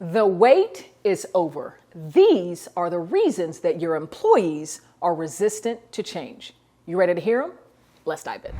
The wait is over. These are the reasons that your employees are resistant to change. You ready to hear them? Let's dive in.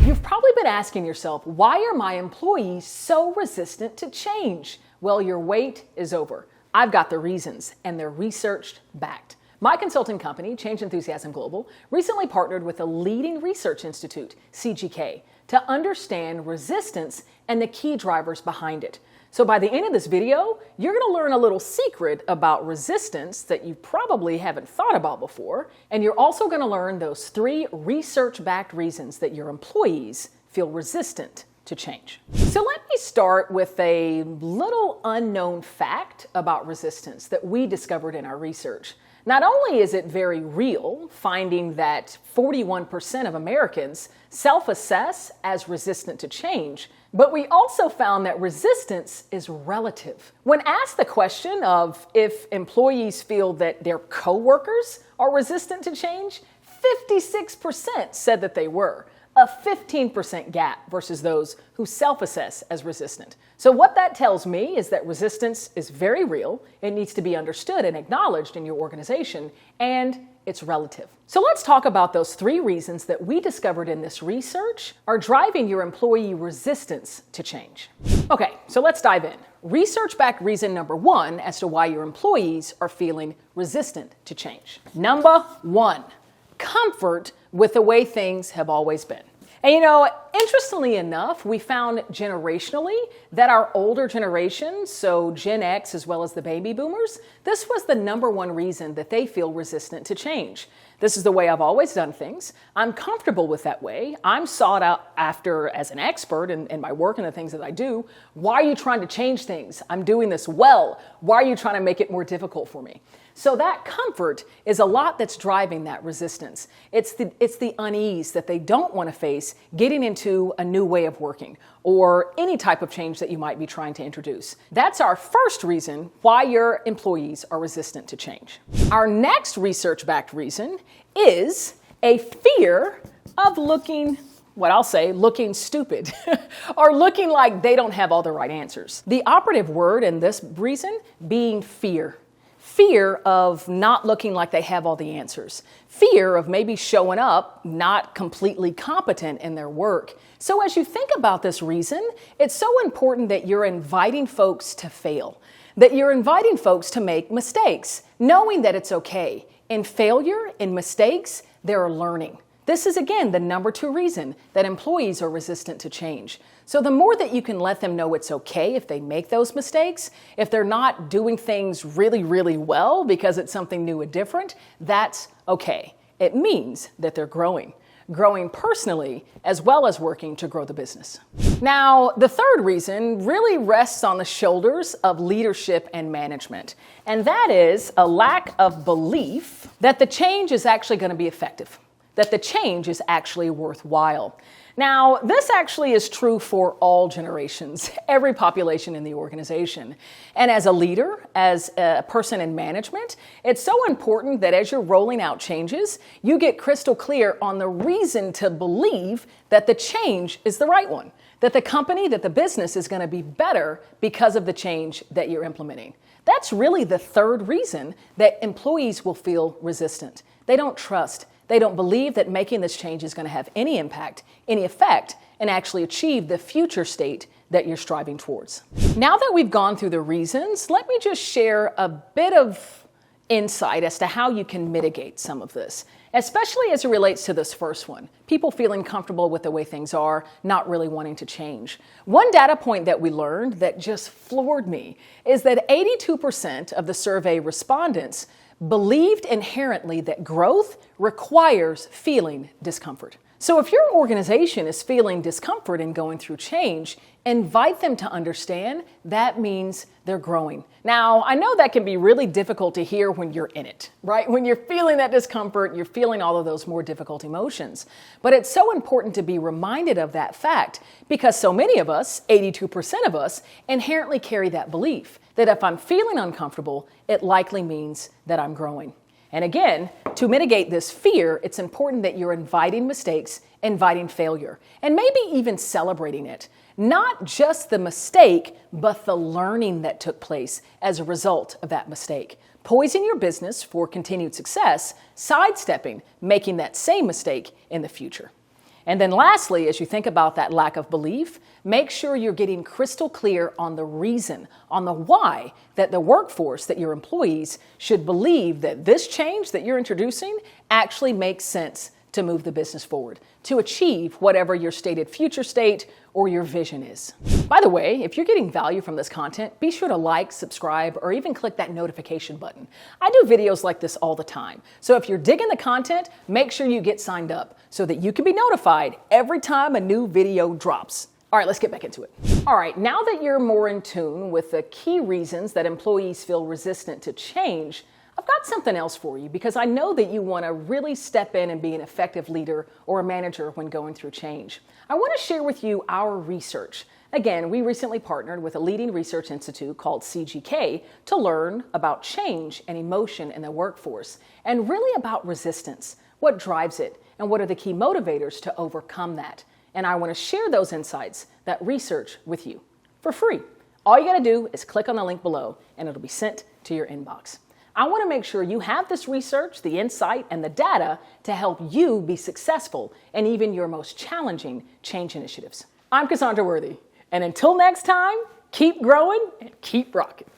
You've probably been asking yourself, why are my employees so resistant to change? Well, your wait is over. I've got the reasons, and they're researched backed. My consulting company, Change Enthusiasm Global, recently partnered with a leading research institute, CGK, to understand resistance and the key drivers behind it. So by the end of this video, you're going to learn a little secret about resistance that you probably haven't thought about before, and you're also going to learn those 3 research-backed reasons that your employees feel resistant to change. So let me start with a little unknown fact about resistance that we discovered in our research. Not only is it very real, finding that 41% of Americans self-assess as resistant to change, but we also found that resistance is relative. When asked the question of if employees feel that their coworkers are resistant to change, 56% said that they were. A 15% gap versus those who self-assess as resistant. So what that tells me is that resistance is very real, it needs to be understood and acknowledged in your organization, and it's relative. So let's talk about those 3 reasons that we discovered in this research are driving your employee resistance to change. Okay, so let's dive in. Research-backed reason number 1 as to why your employees are feeling resistant to change. Number 1, comfort with the way things have always been. And interestingly enough, we found generationally that our older generations, so Gen X as well as the baby boomers, this was the number 1 reason that they feel resistant to change. This is the way I've always done things. I'm comfortable with that way. I'm sought out after as an expert in my work and the things that I do. Why are you trying to change things? I'm doing this well. Why are you trying to make it more difficult for me? So that comfort is a lot that's driving that resistance. It's the unease that they don't want to face getting into a new way of working or any type of change that you might be trying to introduce. That's our first reason why your employees are resistant to change. Our next research-backed reason is a fear of looking stupid or looking like they don't have all the right answers. The operative word in this reason being fear. Fear of not looking like they have all the answers. Fear of maybe showing up not completely competent in their work. So as you think about this reason, it's so important that you're inviting folks to fail, that you're inviting folks to make mistakes, knowing that it's okay. In failure, in mistakes, they're learning. This is, again, the number 2 reason that employees are resistant to change. So the more that you can let them know it's okay if they make those mistakes, if they're not doing things really, really well because it's something new and different, that's okay. It means that they're growing personally as well as working to grow the business. Now, the 3rd reason really rests on the shoulders of leadership and management, and that is a lack of belief that the change is actually going to be effective, that the change is actually worthwhile. Now, this actually is true for all generations, every population in the organization. And as a leader, as a person in management, it's so important that as you're rolling out changes, you get crystal clear on the reason to believe that the change is the right one, that the company, that the business is going to be better because of the change that you're implementing. That's really the 3rd reason that employees will feel resistant. They don't trust. They don't believe that making this change is going to have any impact, any effect, and actually achieve the future state that you're striving towards. Now that we've gone through the reasons, let me just share a bit of insight as to how you can mitigate some of this, especially as it relates to this first one, people feeling comfortable with the way things are, not really wanting to change. One data point that we learned that just floored me is that 82% of the survey respondents believed inherently that growth requires feeling discomfort. So if your organization is feeling discomfort in going through change, invite them to understand that means they're growing. Now, I know that can be really difficult to hear when you're in it, right? When you're feeling that discomfort, you're feeling all of those more difficult emotions. But it's so important to be reminded of that fact because so many of us, 82% of us, inherently carry that belief that if I'm feeling uncomfortable, it likely means that I'm growing. And again, to mitigate this fear, it's important that you're inviting mistakes, inviting failure, and maybe even celebrating it. Not just the mistake, but the learning that took place as a result of that mistake. Poising your business for continued success, sidestepping making that same mistake in the future. And then lastly, as you think about that lack of belief, make sure you're getting crystal clear on the reason, on the why, that the workforce, that your employees should believe that this change that you're introducing actually makes sense to move the business forward, to achieve whatever your stated future state or your vision is. By the way, if you're getting value from this content, be sure to like, subscribe, or even click that notification button. I do videos like this all the time. So if you're digging the content, make sure you get signed up so that you can be notified every time a new video drops. All right, let's get back into it. All right, now that you're more in tune with the key reasons that employees feel resistant to change, I've got something else for you because I know that you want to really step in and be an effective leader or a manager when going through change. I want to share with you our research. Again, we recently partnered with a leading research institute called CGK to learn about change and emotion in the workforce and really about resistance, what drives it, and what are the key motivators to overcome that. And I want to share those insights, that research with you for free. All you got to do is click on the link below and it'll be sent to your inbox. I want to make sure you have this research, the insight, and the data to help you be successful in even your most challenging change initiatives. I'm Cassandra Worthy, and until next time, keep growing and keep rocking.